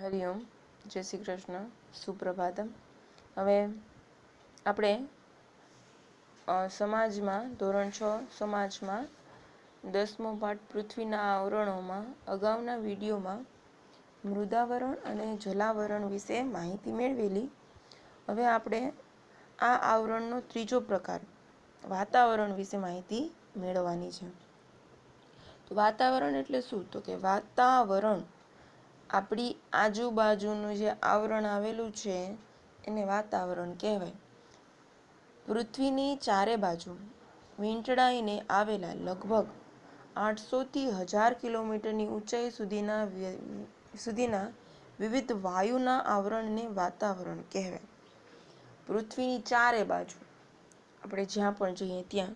હરિઓમ, જય શ્રી કૃષ્ણ, સુપ્રભાતમ. હવે આપણે સમાજમાં ધોરણ 6 સમાજમાં 10મો પાઠ પૃથ્વીના આવરણોમાં અગાઉના વિડીયોમાં મૃદાવરણ અને જલાવરણ વિશે માહિતી મેળવેલી. હવે આપણે આ આવરણનો ત્રીજો પ્રકાર વાતાવરણ વિશે માહિતી મેળવવાની છે. તો વાતાવરણ એટલે શું? તો કે વાતાવરણ આપણી આજુબાજુનું જે આવરણ આવેલું છે એને વાતાવરણ કહેવાય. પૃથ્વીની ચારે બાજુ વીંટળાઈને આવેલા લગભગ 800થી 1000 કિલોમીટરની ઊંચાઈ સુધીના વિવિધ વાયુના આવરણને વાતાવરણ કહેવાય. પૃથ્વીની ચારે બાજુ આપણે જ્યાં પણ જઈએ ત્યાં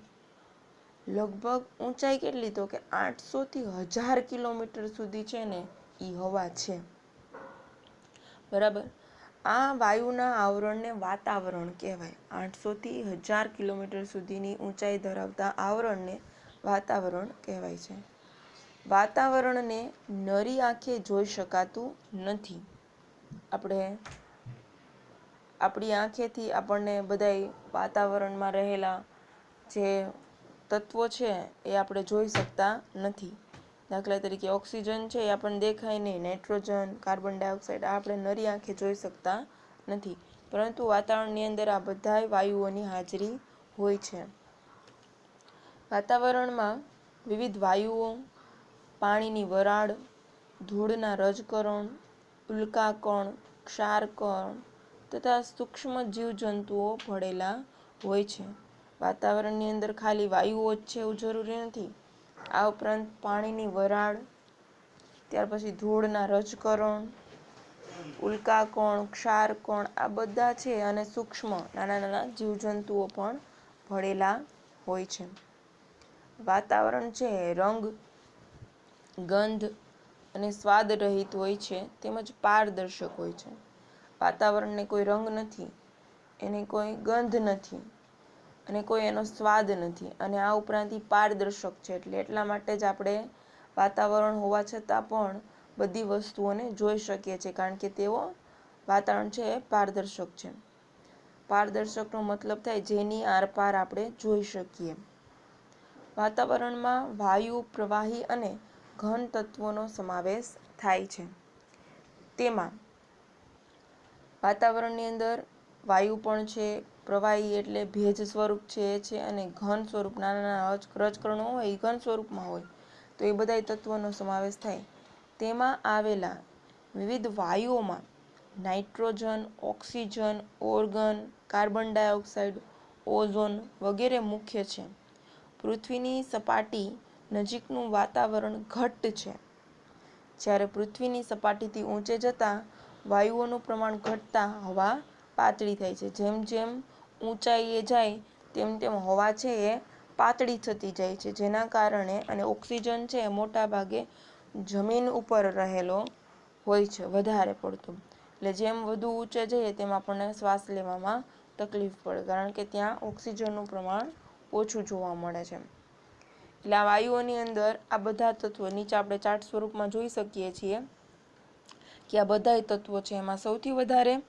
લગભગ ઊંચાઈ કેટલી? તો કે 800થી 1000 કિલોમીટર સુધી છે ને એ હવા છે. બરાબર. આ વાયુના આવરણને વાતાવરણ કહેવાય. 800થી 1000 કિલોમીટર સુધીની ઊંચાઈ ધરાવતા આવરણને વાતાવરણ કહેવાય છે. વાતાવરણને નરી આંખે જોઈ શકાતું નથી. આપણી આંખેથી આપણને બધાય વાતાવરણમાં રહેલા જે તત્વો છે એ આપણે જોઈ શકતા નથી. દાખલા તરીકે ઓક્સિજન છે એ આપણને દેખાય નહીં, નાઇટ્રોજન, કાર્બન ડાયોક્સાઇડ આ આપણે નરી આંખે જોઈ શકતા નથી, પરંતુ વાતાવરણની અંદર આ બધા વાયુઓની હાજરી હોય છે. વાતાવરણમાં વિવિધ વાયુઓ, પાણીની વરાળ, ધૂળના રજકણ, ઉલ્કાકણ, ક્ષારકણ તથા સૂક્ષ્મ જીવજંતુઓ ભળેલા હોય છે. વાતાવરણની અંદર ખાલી વાયુઓ જ છે એવું જરૂરી નથી. આ ઉપરાંત પાણીની વરાળ, ત્યાર પછી ધૂળના રજકણ, ઉલ્કાકણ, ક્ષારકણ આ બધા છે અને સૂક્ષ્મ નાના જીવજંતુઓ પણ ભળેલા હોય છે. વાતાવરણ છે રંગ, ગંધ અને સ્વાદ રહિત હોય છે તેમજ પારદર્શક હોય છે. વાતાવરણને કોઈ રંગ નથી, એને કોઈ ગંધ નથી અને કોઈ એનો સ્વાદ નથી, અને આ ઉપરાંત પારદર્શક છે. એટલા માટે જ આપણે વાતાવરણ હોવા છતાં પણ બધી વસ્તુઓને જોઈ શકીએ છીએ, કારણ કે તેઓ વાતાવરણ છે એ પારદર્શક છે. પારદર્શકનો મતલબ થાય જેની આરપાર આપણે જોઈ શકીએ. વાતાવરણમાં વાયુ, પ્રવાહી અને ઘન તત્વોનો સમાવેશ થાય છે. તેમાં વાતાવરણની અંદર વાયુ પણ છે, પ્રવાહી એટલે ભેજ સ્વરૂપ છે અને ઘન સ્વરૂપ નાના રજકણો હોય એ ઘન સ્વરૂપમાં હોય, તો એ બધા તત્વોનો સમાવેશ થાય. તેમાં આવેલા વિવિધ વાયુઓમાં nitrogen, oxygen, argon, carbon dioxide, ozone વગેરે મુખ્ય છે. પૃથ્વીની સપાટી નજીકનું વાતાવરણ ઘટ્ટ છે. જ્યારે પૃથ્વીની સપાટીથી ઊંચે જતા વાયુઓનું પ્રમાણ ઘટતા હવા પાતળી થાય છે. જેમ જેમ ઊંચાઈએ જાય તેમ તેમ હવા છે એ પાતળી થતી જાય છે, જેના કારણે અને ઓક્સિજન છે એ મોટા ભાગે જમીન ઉપર રહેલો હોય છે વધારે પડતો. એટલે જેમ વધુ ઊંચે જઈએ તેમ આપણને શ્વાસ લેવામાં તકલીફ પડે, કારણ કે ત્યાં ઓક્સિજનનું પ્રમાણ ઓછું જોવા મળે છે. એટલે આ વાયુઓની અંદર આ બધા તત્વો નીચે આપણે ચાર્ટ સ્વરૂપમાં જોઈ શકીએ છીએ કે આ બધા તત્વો છે. એમાં સૌથી વધારે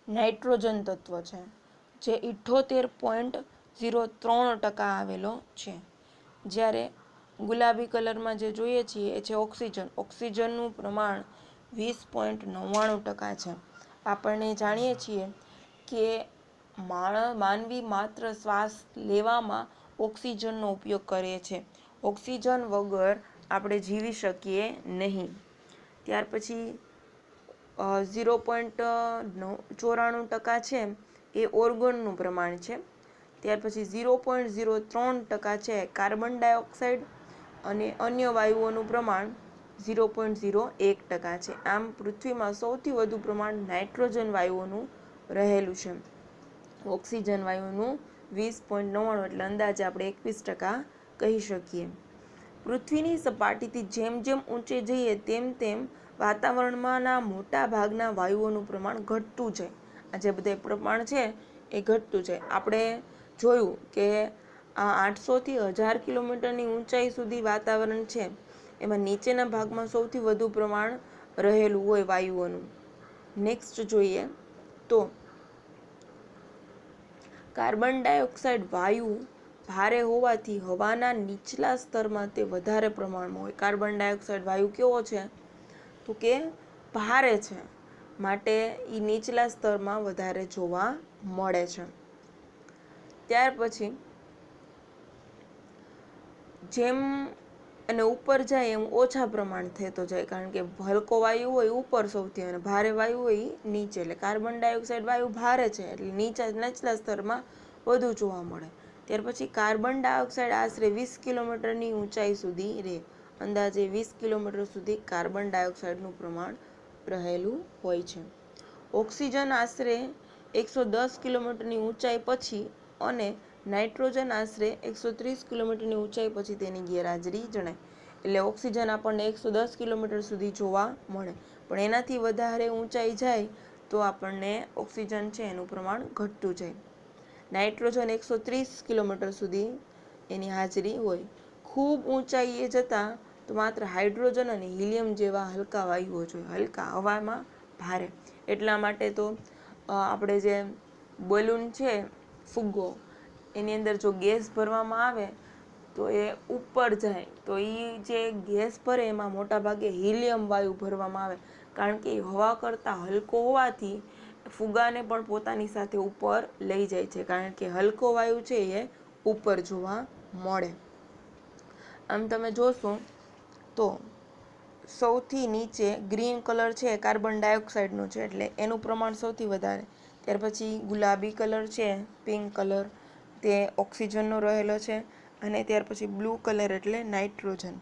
નાઇટ્રોજન તત્વ છે, જે 78.03% આવેલો છે. જ્યારે ગુલાબી કલરમાં જે જોઈએ છીએ એ છે ઓક્સિજન. ઓક્સિજનનું પ્રમાણ 20.99% છે. આપણને જાણીએ છીએ કે માનવી માત્ર શ્વાસ લેવામાં ઓક્સિજનનો ઉપયોગ કરે છે. ઓક્સિજન વગર આપણે જીવી શકીએ નહીં. ત્યાર પછી 0.94% છે એ ઓર્ગનનું પ્રમાણ છે. ત્યાર પછી 0.03% છે કાર્બન ડાયોક્સાઇડ અને અન્ય વાયુઓનું પ્રમાણ 0.01% છે. આમ પૃથ્વીમાં સૌથી વધુ પ્રમાણ નાઇટ્રોજન વાયુઓનું રહેલું છે. ઓક્સિજન વાયુનું 20.99, એટલે અંદાજે આપણે 21% કહી શકીએ. પૃથ્વીની સપાટીથી જેમ જેમ ઊંચે જઈએ તેમ તેમ વાતાવરણમાંના મોટા ભાગના વાયુઓનું પ્રમાણ ઘટતું જાય. આ જે બધા પ્રમાણ છે એ ઘટતું જાય. આપણે જોયું કે આ 800થી 1000 કિલોમીટરની ઊંચાઈ સુધી વાતાવરણ છે, એમાં નીચેના ભાગમાં સૌથી વધુ પ્રમાણ રહેલું હોય વાયુઓનું, નેક્સ્ટ જોઈએ તો કાર્બન ડાયોક્સાઇડ વાયુ ભારે હોવાથી હવાના નીચલા સ્તરમાં તે વધારે પ્રમાણમાં હોય. કાર્બન ડાયોક્સાઇડ વાયુ કેવો છે તો કે ભારે છે, માટે એ નીચલા સ્તરમાં વધારે જોવા મળે છે. ત્યાર પછી જેમ અને ઉપર જાય એમ ઓછા પ્રમાણ થતો જાય, કારણ કે હલકો વાયુ હોય ઉપર સૌથી અને ભારે વાયુ હોય નીચે. એટલે કાર્બન ડાયોક્સાઇડ વાયુ ભારે છે એટલે નીચલા સ્તરમાં વધુ જોવા મળે. ત્યાર પછી કાર્બન ડાયોક્સાઇડ આશરે 20 કિલોમીટરની ઊંચાઈ સુધી રહે. અંદાજે 20 કિલોમીટર સુધી કાર્બન ડાયોક્સાઇડનું પ્રમાણ રહેલું હોય છે. ઓક્સિજન આશરે 110 કિલોમીટરની ઊંચાઈ પછી અને નાઇટ્રોજન આશરે 130 કિલોમીટરની ઊંચાઈ પછી તેની ગેરહાજરી જણાય. એટલે ઓક્સિજન આપણને 110 કિલોમીટર સુધી જોવા મળે, પણ એનાથી વધારે ઊંચાઈ જાય તો આપણને ઓક્સિજન છે એનું પ્રમાણ ઘટતું જાય. નાઇટ્રોજન 130 કિલોમીટર સુધી એની હાજરી હોય. ખૂબ ઊંચાઈએ જતાં તો માત્ર હાઇડ્રોજન અને હિલિયમ જેવા હલકા વાયુઓ જોઈએ, હલકા હવામાં ભારે. એટલા માટે તો આપણે જે બલૂન છે ફુગ્ગો, એની અંદર જો ગેસ ભરવામાં આવે તો એ ઉપર જાય તો એ જે ગેસ ભરે એમાં મોટાભાગે હિલિયમ વાયુ ભરવામાં આવે, કારણ કે હવા કરતાં હલકો હોવાથી ફુગ્ગાને પણ પોતાની સાથે ઉપર લઈ જાય છે, કારણ કે હલકો વાયુ છે એ ઉપર જોવા મળે. આમ તમે જોશો તો સૌથી નીચે ગ્રીન કલર છે કાર્બન ડાયોક્સાઇડનો છે, એટલે એનું પ્રમાણ સૌથી વધારે. ત્યાર પછી ગુલાબી કલર છે, પિંક કલર, તે ઓક્સિજનનો રહેલો છે. અને ત્યાર પછી બ્લુ કલર એટલે નાઇટ્રોજન.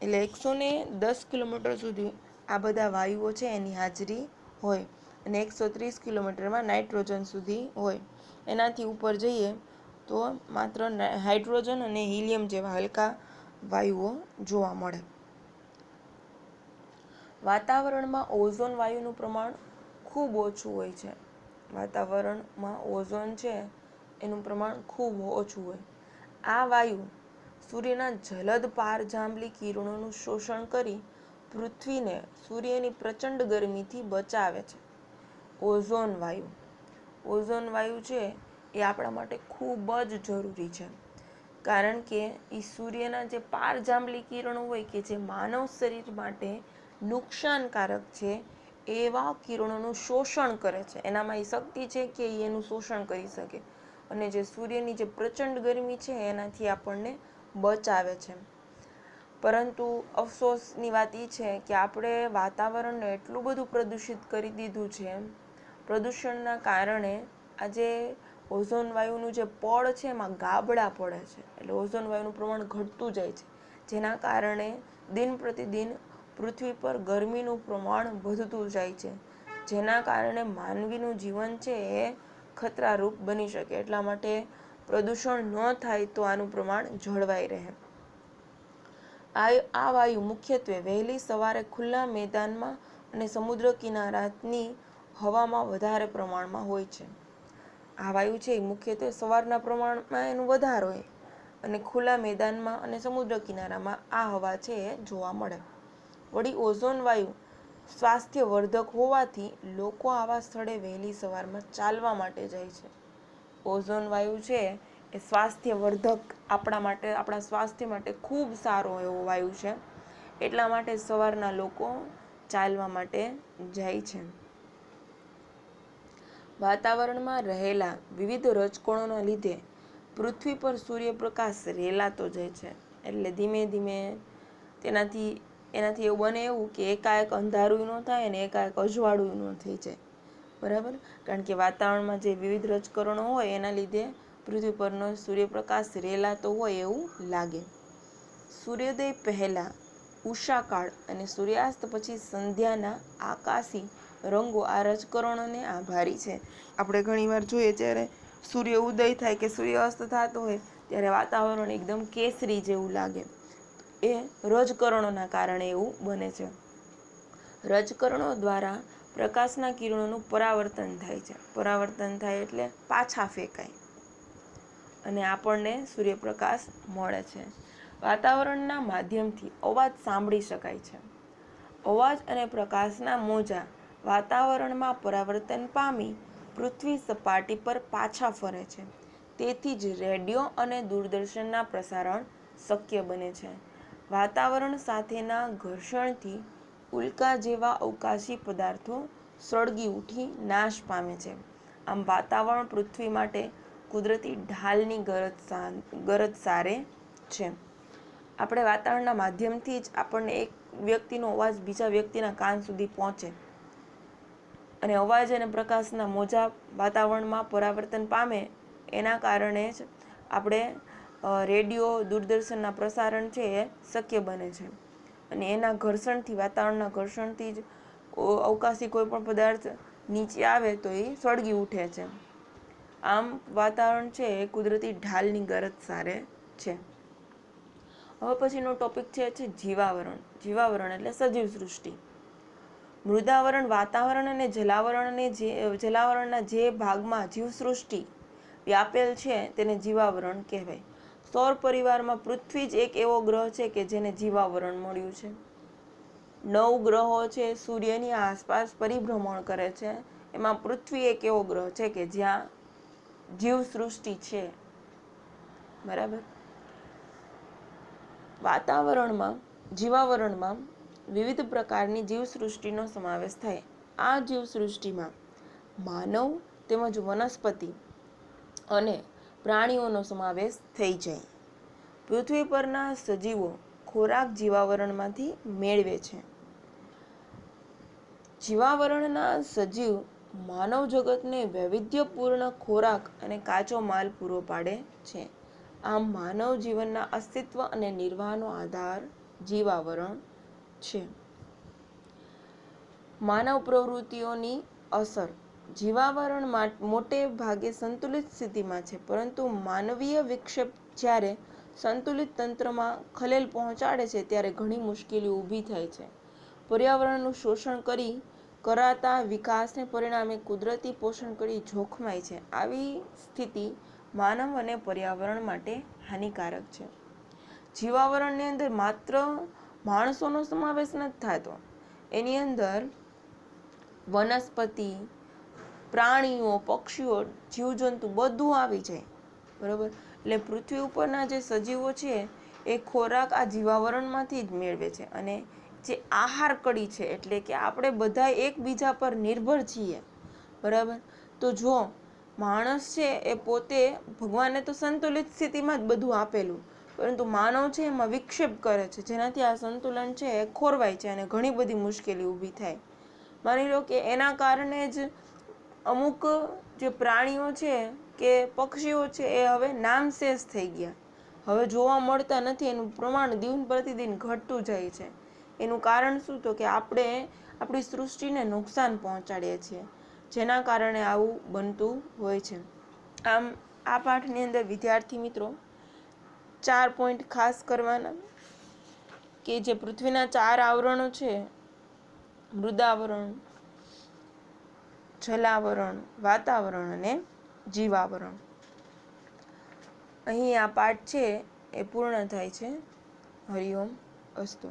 એટલે 110 કિલોમીટર સુધી આ બધા વાયુઓ છે એની હાજરી હોય અને 130 કિલોમીટરમાં નાઇટ્રોજન સુધી હોય. એનાથી ઉપર જઈએ તો માત્ર હાઇડ્રોજન અને હિલિયમ જેવા હલકા વાયુઓ જોવા મળે. વાતાવરણમાં ઓઝોન વાયુનું પ્રમાણ ખૂબ ઓછું હોય છે. વાતાવરણમાં ઓઝોન છે એનું પ્રમાણ ખૂબ ઓછું હોય. આ વાયુ સૂર્યના જલદ પારજાંબલી કિરણોનું શોષણ કરી પૃથ્વીને સૂર્યની પ્રચંડ ગરમીથી બચાવે છે. ઓઝોન વાયુ છે એ આપણા માટે ખૂબ જ જરૂરી છે, કારણ કે એ સૂર્યના જે પારજાંબલી કિરણો હોય કે જે માનવ શરીર માટે નુકસાનકારક છે એવા કિરણોનું શોષણ કરે છે. એનામાં એ શક્તિ છે કે એનું શોષણ કરી શકે અને જે સૂર્યની જે પ્રચંડ ગરમી છે એનાથી આપણને બચાવે છે. પરંતુ અફસોસની વાત એ છે કે આપણે વાતાવરણને એટલું બધું પ્રદૂષિત કરી દીધું છે. પ્રદૂષણના કારણે આજે ઓઝોન વાયુનું જે પડ છે એમાં ગાબડા પડે છે, એટલે ઓઝોન વાયુનું પ્રમાણ ઘટતું જાય છે, જેના કારણે દિન પ્રતિદિન પૃથ્વી પર ગરમીનું પ્રમાણ વધતું જાય છે, જેના કારણે માનવીનું જીવન છે એ ખતરારૂપ બની શકે. એટલા માટે પ્રદૂષણ ન થાય તો આનું પ્રમાણ જળવાઈ રહે. આ વાયુ મુખ્યત્વે વહેલી સવારે ખુલ્લા મેદાનમાં અને સમુદ્ર કિનારાની હવામાં વધારે પ્રમાણમાં હોય છે. આ વાયુ છે એ મુખ્યત્વે સવારના પ્રમાણમાં એનું વધારે હોય અને ખુલ્લા મેદાનમાં અને સમુદ્ર કિનારામાં આ હવા છે એ જોવા મળે. વળી ઓઝોન વાયુ સ્વાસ્થ્યવર્ધક હોવાથી લોકો આવા સ્થળે વહેલી સવારમાં ચાલવા માટે જાય છે. ઓઝોન વાયુ છે એ સ્વાસ્થ્યવર્ધક, આપણા સ્વાસ્થ્ય માટે ખૂબ સારો એવો વાયુ છે, એટલા માટે સવારના લોકો ચાલવા માટે જાય છે. વાતાવરણમાં રહેલા વિવિધ રજકણોના લીધે પૃથ્વી પર સૂર્યપ્રકાશ રેલાતો જાય છે, એટલે ધીમે ધીમે એનાથી એવું બને એવું કે એકાએક અંધારું ન થાય અને એકાએક અજવાળું ન થઈ જાય. બરાબર, કારણ કે વાતાવરણમાં જે વિવિધ રજકણો હોય એના લીધે પૃથ્વી પરનો સૂર્યપ્રકાશ રેલાતો હોય એવું લાગે. સૂર્યોદય પહેલા ઉષાકાળ અને સૂર્યાસ્ત પછી સંધ્યાના આકાશી રંગો આ રજકણોને આભારી છે. આપણે ઘણીવાર જોઈએ જ્યારે સૂર્ય ઉદય થાય કે સૂર્યાસ્ત થતો હોય ત્યારે વાતાવરણ એકદમ કેસરી જેવું લાગે, એ રજકણોના કારણે એવું બને છે. રજકણો દ્વારા પ્રકાશના કિરણોનું પરાવર્તન થાય છે. પરાવર્તન થાય એટલે પાછા ફેંકાય અને આપણને સૂર્યપ્રકાશ મળે છે. વાતાવરણના માધ્યમથી અવાજ સાંભળી શકાય છે. અવાજ અને પ્રકાશના મોજા વાતાવરણમાં પરાવર્તન પામી પૃથ્વી સપાટી પર પાછા ફરે છે. તેથી જ રેડિયો અને દૂરદર્શનના પ્રસારણ શક્ય બને છે. વાતાવરણ સાથેના ઘર્ષણથી ઉલ્કા જેવા અવકાશી પદાર્થો સળગી ઉઠી નાશ પામે છે. આમ વાતાવરણ પૃથ્વી માટે કુદરતી ઢાલની ગરજ સારે છે. આપણે વાતાવરણના માધ્યમથી જ આપણને એક વ્યક્તિનો અવાજ બીજા વ્યક્તિના કાન સુધી પહોંચે અને અવાજ અને પ્રકાશના મોજા વાતાવરણમાં પરાવર્તન પામે એના કારણે જ આપણે રેડિયો દૂરદર્શનના પ્રસારણ છે એ શક્ય બને છે. અને એના ઘર્ષણથી વાતાવરણના ઘર્ષણથી જ અવકાશી કોઈ પણ પદાર્થ નીચે આવે તો એ સળગી ઉઠે છે. આમ વાતાવરણ છે એ કુદરતી ઢાલની ગરજ સારે છે. હવે પછીનો ટોપિક છે જીવાવરણ. જીવાવરણ એટલે સજીવ સૃષ્ટિ. મૃદાવરણ વાતાવરણ અને જલાવરણના જે ભાગમાં જીવસૃષ્ટિ વ્યાપેલ છે તેને જીવાવરણ કહેવાય. સૌર પરિવારમાં પૃથ્વી જ એક એવો ગ્રહ છે કે જેને જીવાવરણ મળ્યું છે. 9 ગ્રહો છે સૂર્યની આસપાસ પરિભ્રમણ કરે છે. એમાં પૃથ્વી એક એવો ગ્રહ છે કે જ્યાં જીવસૃષ્ટિ છે. બરાબર. જીવાવરણમાં વિવિધ પ્રકારની જીવસૃષ્ટિનો સમાવેશ થાય. આ જીવસૃષ્ટિમાં માનવ તેમજ વનસ્પતિ અને પ્રાણીઓનો સમાવેશ થઈ જાય. પૃથ્વી પરના સજીવો ખોરાક જીવાવરણમાંથી મેળવે છે. જીવાવરણના સજીવ માનવ જગતને વૈવિધ્યપૂર્ણ ખોરાક અને કાચો માલ પૂરો પાડે છે. આમ માનવ જીવનના અસ્તિત્વ અને નિર્વાહનો આધાર જીવાવરણ છે. માનવ પ્રવૃત્તિઓની અસર. જીવાવરણ મોટે ભાગે સંતુલિત સ્થિતિમાં છે, પરંતુ માનવીય વિક્ષેપ જ્યારે સંતુલિત તંત્રમાં ખલેલ પહોંચાડે છે ત્યારે ઘણી મુશ્કેલીઓ ઊભી થાય છે. પર્યાવરણનું શોષણ કરાતા વિકાસને પરિણામે કુદરતી પોષણ કડી જોખમાય છે. આવી સ્થિતિ માનવ અને પર્યાવરણ માટે હાનિકારક છે. જીવાવરણની અંદર માત્ર માણસોનો સમાવેશ નથી થતો. એની અંદર વનસ્પતિ, પ્રાણીઓ, પક્ષીઓ, જીવજંતુ બધું આવી જાય. બરોબર. એટલે પૃથ્વી ઉપરના જે સજીવો છે એ ખોરાક આ જીવાવરણમાંથી જ મેળવે છે. અને જે આહાર કડી છે એટલે કે આપણે બધા એકબીજા પર નિર્ભર છીએ. બરાબર. તો જો માણસ છે એ પોતે ભગવાને તો સંતુલિત સ્થિતિમાં જ બધું આપેલું, પરંતુ માનવ છે એમાં વિક્ષેપ કરે છે, જેનાથી આ સંતુલન છે એ ખોરવાય છે અને ઘણી બધી મુશ્કેલી ઊભી થાય. માની લો કે એના કારણે જ અમુક જે પ્રાણીઓ છે કે પક્ષીઓ છે એ હવે નામશેષ થઈ ગયા. હવે જોવા મળતા નથી. એનું પ્રમાણ દિન પ્રતિદિન ઘટતું જાય છે. એનું કારણ શું? તો કે આપણે આપણી સૃષ્ટિને નુકસાન પહોંચાડીએ છીએ, જેના કારણે આવું બનતું હોય છે. આમ આ પાઠની અંદર વિદ્યાર્થી મિત્રો 4 પોઈન્ટ ખાસ કરવાના કે જે પૃથ્વીના 4 આવરણો છે, મૃદાવરણ, જલાવરણ, વાતાવરણ અને જીવાવરણ. અહીં આ પાઠ છે એ પૂર્ણ થાય છે. હરિઓમ અસ્તુ.